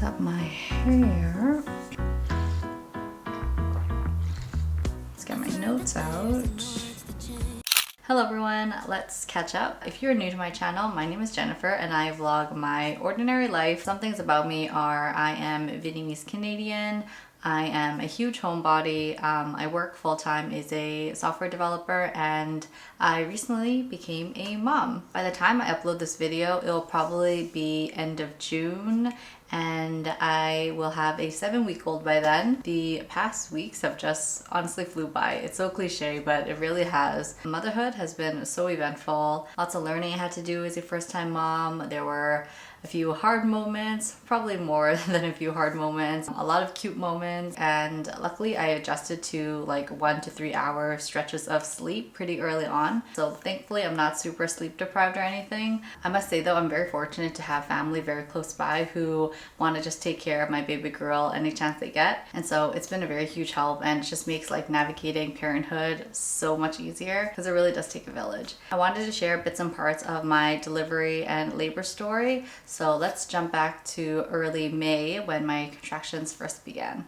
fix up my hair. Let's get my notes out. Hello everyone, let's catch up. If you're new to my channel, my name is Jenifer and I vlog my ordinary life. Some things about me are I am Vietnamese Canadian. I am a huge homebody. I work full-time as a software developer and I recently became a mom. By the time I upload this video, it'll probably be end of June and I will have a 7-week-old by then. The past weeks have just honestly flew by. It's so cliche, but it really has. Motherhood has been so eventful. Lots of learning I had to do as a first-time mom. There were a few hard moments, probably more than a few hard moments, a lot of cute moments, and luckily I adjusted to like 1 to 3 hour stretches of sleep pretty early on. So thankfully I'm not super sleep deprived or anything. I must say though, I'm very fortunate to have family very close by who want to just take care of my baby girl any chance they get. And so it's been a very huge help and it just makes like navigating parenthood so much easier because it really does take a village. I wanted to share bits and parts of my delivery and labor story. So let's jump back to early May when my contractions first began.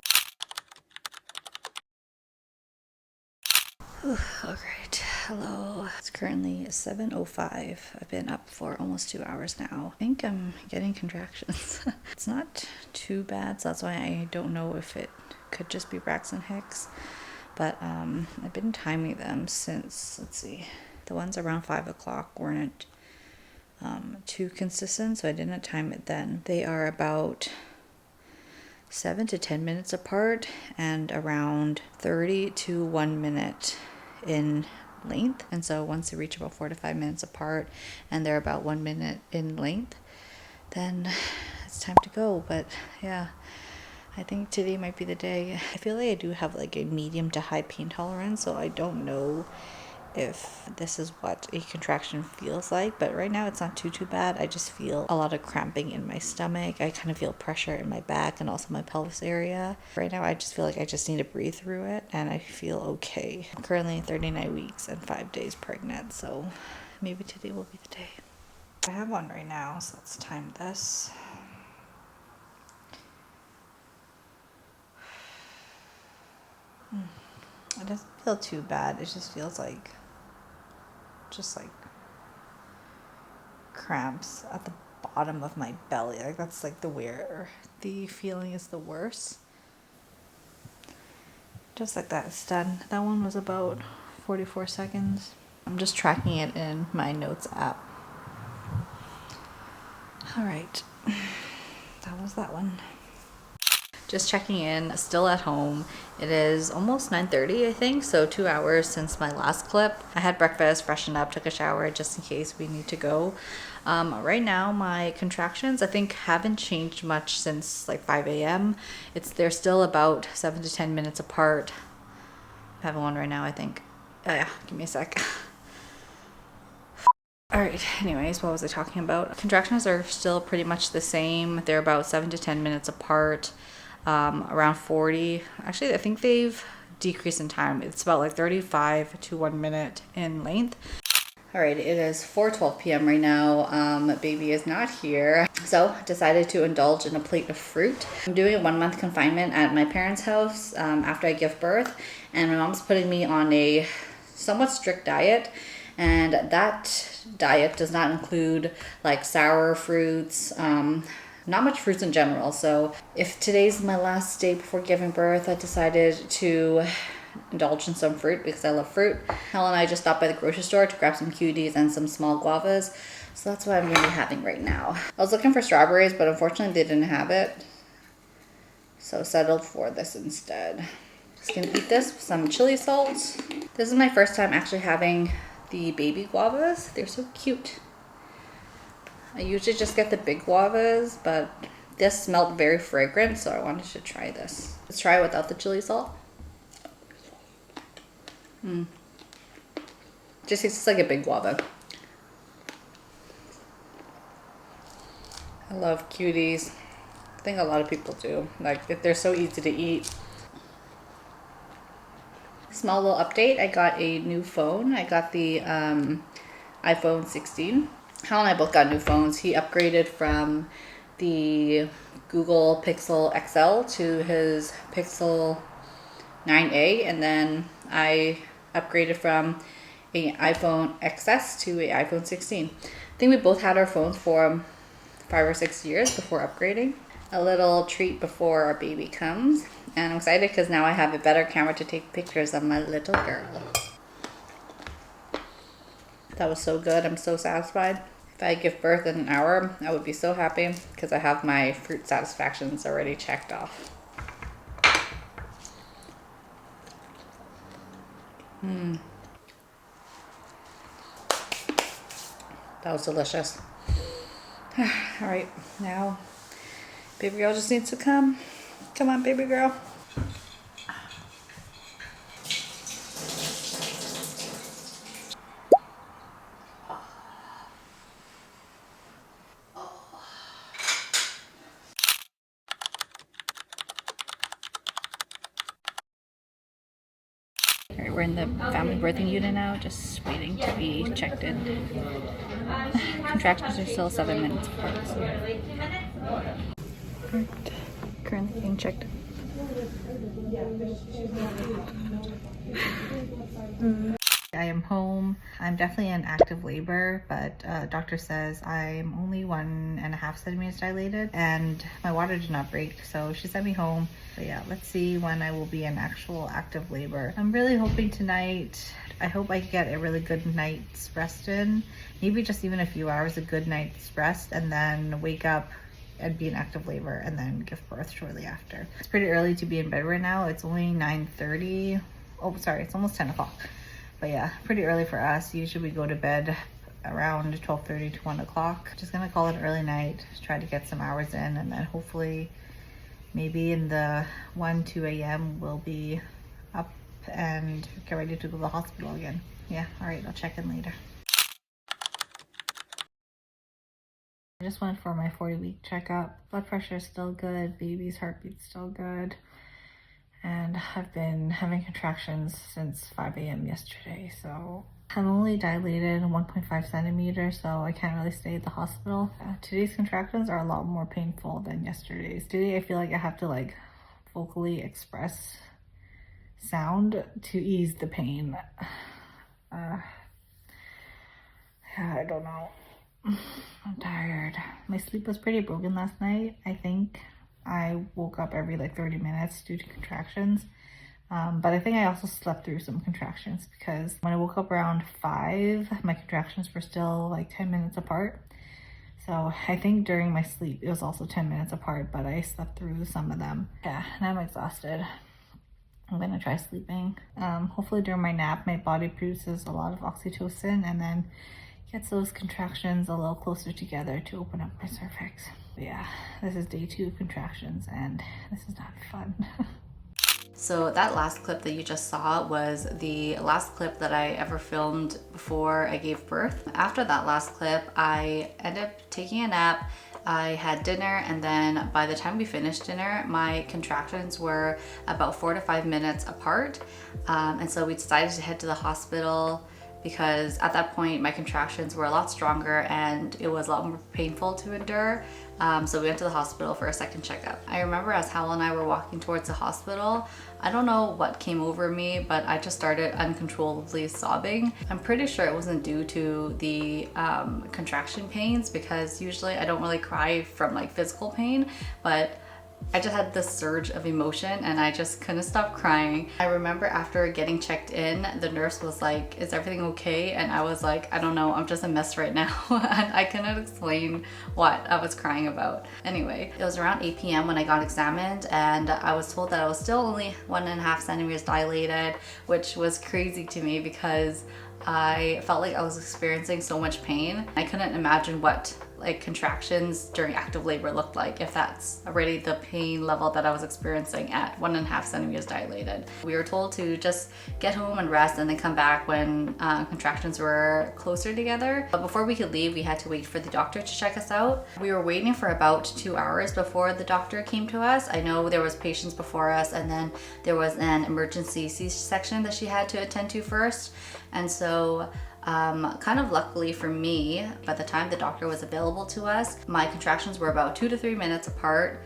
All right, hello. It's currently 7:05. I've been up for almost 2 hours now. I think I'm getting contractions. It's not too bad, so that's why I don't know if it could just be Braxton Hicks. But I've been timing them since, let's see, the ones around 5 o'clock weren't too consistent, so I didn't time it then. They are about 7 to 10 minutes apart and around 30 to 1 minute in length. And so once they reach about 4 to 5 minutes apart and they're about 1 minute in length, then it's time to go. But yeah, I think today might be the day. I feel like I do have like a medium to high pain tolerance, so I don't know if this is what a contraction feels like, but right now it's not too bad. I just feel a lot of cramping in my stomach. I kind of feel pressure in my back and also my pelvis area. Right now I just feel like I just need to breathe through it and I feel okay. I'm currently 39 weeks and 5 days pregnant, so maybe today will be the day. I have one right now, so let's time this. It doesn't feel too bad. It just feels like cramps at the bottom of my belly. Like that's like where the feeling is the worst. Just like that, it's done. That one was about 44 seconds. I'm just tracking it in my notes app. All right, that was that one. Just checking in, still at home. It is almost 9:30, I think, so 2 hours since my last clip. I had breakfast, freshened up, took a shower just in case we need to go. Right now, my contractions, I think, haven't changed much since like 5 a.m. They're still about 7 to 10 minutes apart. I'm having one right now, I think. Yeah, give me a sec. All right, anyways, what was I talking about? Contractions are still pretty much the same. They're about 7 to 10 minutes apart. Around 40. Actually, I think they've decreased in time. It's about like 35 to 1 minute in length. All right, it is 4:12 p.m. right now. Baby is not here, so decided to indulge in a plate of fruit. I'm doing a 1-month confinement at my parents' house after I give birth, and my mom's putting me on a somewhat strict diet, and that diet does not include like sour fruits, not much fruits in general. So if today's my last day before giving birth, I decided to indulge in some fruit because I love fruit. Helen and I just stopped by the grocery store to grab some cuties and some small guavas. So that's what I'm going to be having right now. I was looking for strawberries, but unfortunately they didn't have it. So settled for this instead. Just going to eat this with some chili salt. This is my first time actually having the baby guavas. They're so cute. I usually just get the big guavas, but this smelled very fragrant, so I wanted to try this. Let's try it without the chili salt. Just tastes like a big guava. I love cuties. I think a lot of people do. Like, they're so easy to eat. Small little update. I got a new phone. I got the iPhone 16. Hal and I both got new phones. He upgraded from the Google Pixel XL to his Pixel 9a, and then I upgraded from an iPhone XS to an iPhone 16. I think we both had our phones for 5 or 6 years before upgrading. A little treat before our baby comes, and I'm excited because now I have a better camera to take pictures of my little girl. That was so good. I'm so satisfied. If I give birth in an hour, I would be so happy because I have my fruit satisfactions already checked off. That was delicious. All right, now baby girl just needs to come. Come on, baby girl. All right, we're in the family birthing unit now, just waiting to be checked in. Contractions are still 7 minutes apart. So. Right. Currently being checked. I am home. I'm definitely in active labor, but doctor says I'm only 1.5 centimeters dilated and my water did not break, so she sent me home. But yeah, let's see when I will be in actual active labor. I'm really hoping tonight, I hope I get a really good night's rest in, maybe just even a few hours of good night's rest, and then wake up and be in active labor and then give birth shortly after. It's pretty early to be in bed right now. It's only 9:30. Oh, sorry, it's almost 10 o'clock. But yeah, pretty early for us. Usually we go to bed around 12:30 to 1 o'clock. Just gonna call it early night, try to get some hours in, and then hopefully maybe in the 1-2 a.m. we'll be up and get ready to go to the hospital again. Yeah, all right, I'll check in later. I just went for my 40-week checkup. Blood pressure is still good, baby's heartbeat's still good. And I've been having contractions since 5 a.m. yesterday, so I'm only dilated 1.5 centimeters, so I can't really stay at the hospital. Today's contractions are a lot more painful than yesterday's. Today I feel like I have to like vocally express sound to ease the pain. Yeah, I don't know. I'm tired. My sleep was pretty broken last night. I think I woke up every like 30 minutes due to contractions. But I think I also slept through some contractions because when I woke up around 5, my contractions were still like 10 minutes apart. So I think during my sleep, it was also 10 minutes apart, but I slept through some of them. Yeah, and I'm exhausted. I'm gonna try sleeping. Hopefully during my nap, my body produces a lot of oxytocin and then gets those contractions a little closer together to open up my cervix. But yeah, this is day 2 of contractions and this is not fun. So that last clip that you just saw was the last clip that I ever filmed before I gave birth. After that last clip, I ended up taking a nap. I had dinner, and then by the time we finished dinner, my contractions were about 4 to 5 minutes apart. And so we decided to head to the hospital because at that point my contractions were a lot stronger and it was a lot more painful to endure. So we went to the hospital for a second checkup. I remember as Hal and I were walking towards the hospital, I don't know what came over me, but I just started uncontrollably sobbing. I'm pretty sure it wasn't due to the contraction pains because usually I don't really cry from like physical pain, but I just had this surge of emotion and I just couldn't stop crying. I remember after getting checked in, the nurse was like, "Is everything okay?" And I was like, "I don't know, I'm just a mess right now." And I couldn't explain what I was crying about. Anyway, it was around 8 p.m. when I got examined and I was told that I was still only 1.5 centimeters dilated, which was crazy to me because I felt like I was experiencing so much pain. I couldn't imagine what like contractions during active labor looked like if that's already the pain level that I was experiencing at 1.5 centimeters dilated. We were told to just get home and rest and then come back when contractions were closer together. But before we could leave, we had to wait for the doctor to check us out. We were waiting for about 2 hours before the doctor came to us. I know there was patients before us and then there was an emergency C-section that she had to attend to first. And so Kind of luckily for me, by the time the doctor was available to us, my contractions were about 2 to 3 minutes apart.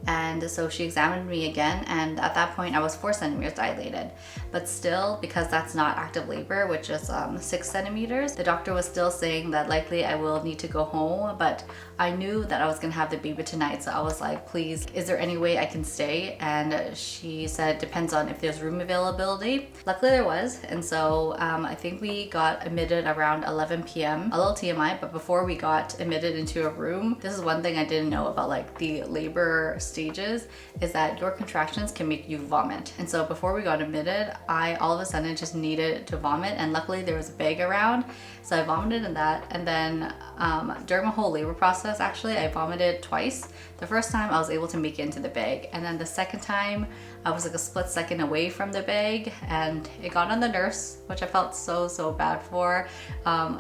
And so she examined me again, and at that point I was 4 centimeters dilated. But still, because that's not active labor, which is 6 centimeters, the doctor was still saying that likely I will need to go home. But I knew that I was gonna have the baby tonight, so I was like, please, is there any way I can stay? And she said, depends on if there's room availability. Luckily there was, and so I think we got admitted around 11 p.m. A little TMI, but before we got admitted into a room, this is one thing I didn't know about like the labor stages, is that your contractions can make you vomit. And so before we got admitted, I all of a sudden just needed to vomit, and luckily there was a bag around, so I vomited in that. And then during my whole labor process, actually, I vomited twice. The first time I was able to make it into the bag, and then the second time I was like a split second away from the bag, and it got on the nurse, which I felt so bad for.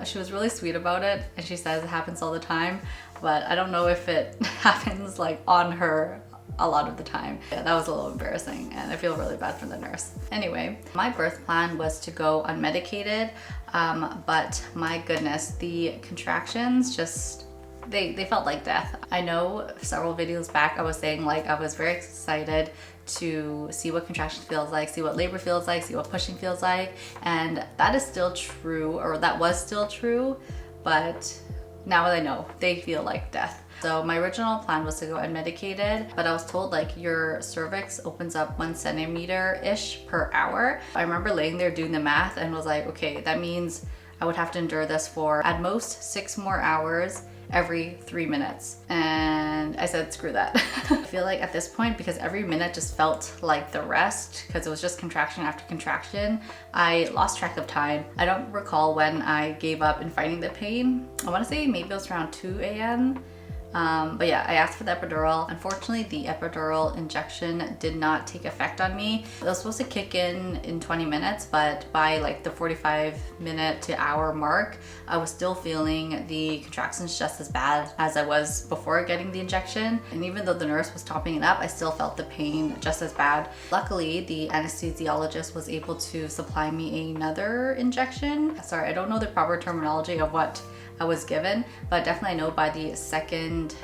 She was really sweet about it, and she says it happens all the time, but I don't know if it happens like on her a lot of the time. Yeah, that was a little embarrassing, and I feel really bad for the nurse. Anyway, my birth plan was to go unmedicated, but my goodness, the contractions just, they felt like death. I know several videos back I was saying like I was very excited to see what contraction feels like, see what labor feels like, see what pushing feels like, and that is still true, or that was still true, but now I know they feel like death. So my original plan was to go unmedicated, but I was told like your cervix opens up 1 centimeter-ish per hour. I remember laying there doing the math and was like, okay, that means I would have to endure this for at most 6 more hours every 3 minutes. And I said, screw that. I feel like at this point, because every minute just felt like the rest, because it was just contraction after contraction, I lost track of time. I don't recall when I gave up in fighting the pain. I want to say maybe it was around 2 a.m. But yeah, I asked for the epidural. Unfortunately, the epidural injection did not take effect on me. It was supposed to kick in 20 minutes, but by like the 45-minute to hour mark, I was still feeling the contractions just as bad as I was before getting the injection. And even though the nurse was topping it up, I still felt the pain just as bad. Luckily, the anesthesiologist was able to supply me another injection. Sorry, I don't know the proper terminology of what I was given, but definitely I know by the second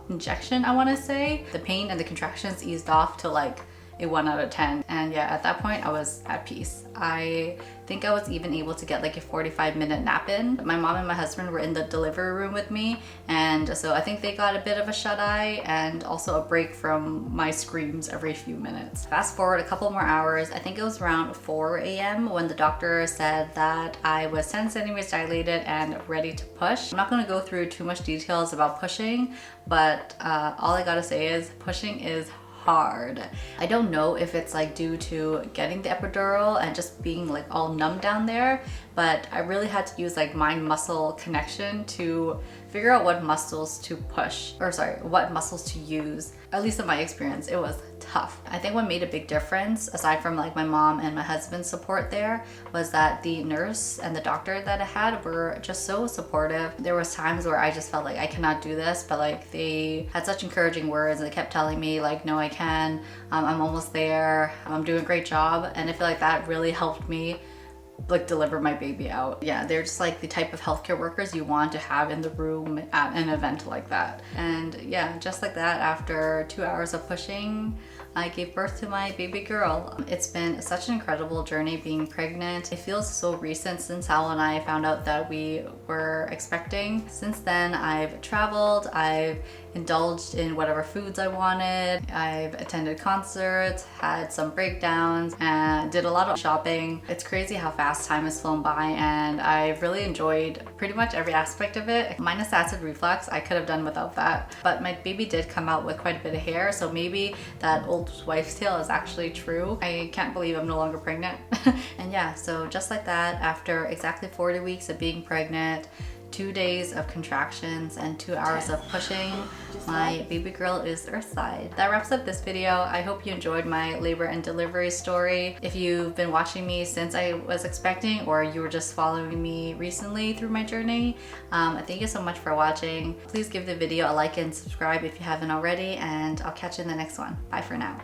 injection, I want to say, the pain and the contractions eased off to like a 1 out of 10. And yeah, at that point I was at peace. I think I was even able to get like a 45-minute nap in. My mom and my husband were in the delivery room with me, and so I think they got a bit of a shut-eye and also a break from my screams every few minutes. Fast forward a couple more hours, I think it was around 4 a.m. when the doctor said that I was 10 centimeters dilated and ready to push. I'm not going to go through too much details about pushing, but all I gotta say is pushing is hard. I don't know if it's like due to getting the epidural and just being like all numb down there, but I really had to use like mind muscle connection to figure out what muscles to push, or sorry, what muscles to use. At least in my experience, it was tough. I think what made a big difference, aside from like my mom and my husband's support there, was that the nurse and the doctor that I had were just so supportive. There was times where I just felt like I cannot do this, but like they had such encouraging words, and they kept telling me like, no, I can, I'm almost there, I'm doing a great job. And I feel like that really helped me like deliver my baby out. Yeah, they're just like the type of healthcare workers you want to have in the room at an event like that. And yeah, just like that, after 2 hours of pushing, I gave birth to my baby girl. It's been such an incredible journey being pregnant. It feels so recent since Hal and I found out that we were expecting. Since then, I've traveled, I've indulged in whatever foods I wanted, I've attended concerts, had some breakdowns, and did a lot of shopping. It's crazy how fast time has flown by, and I've really enjoyed pretty much every aspect of it. Minus acid reflux, I could have done without that. But my baby did come out with quite a bit of hair, so maybe that old wives' tale is actually true. I can't believe I'm no longer pregnant. And yeah, so just like that, after exactly 40 weeks of being pregnant, 2 days of contractions, and 2 hours of pushing, my baby girl is earthside. That wraps up this video. I hope you enjoyed my labor and delivery story. If you've been watching me since I was expecting, or you were just following me recently through my journey, thank you so much for watching. Please give the video a like and subscribe if you haven't already, and I'll catch you in the next one. Bye for now.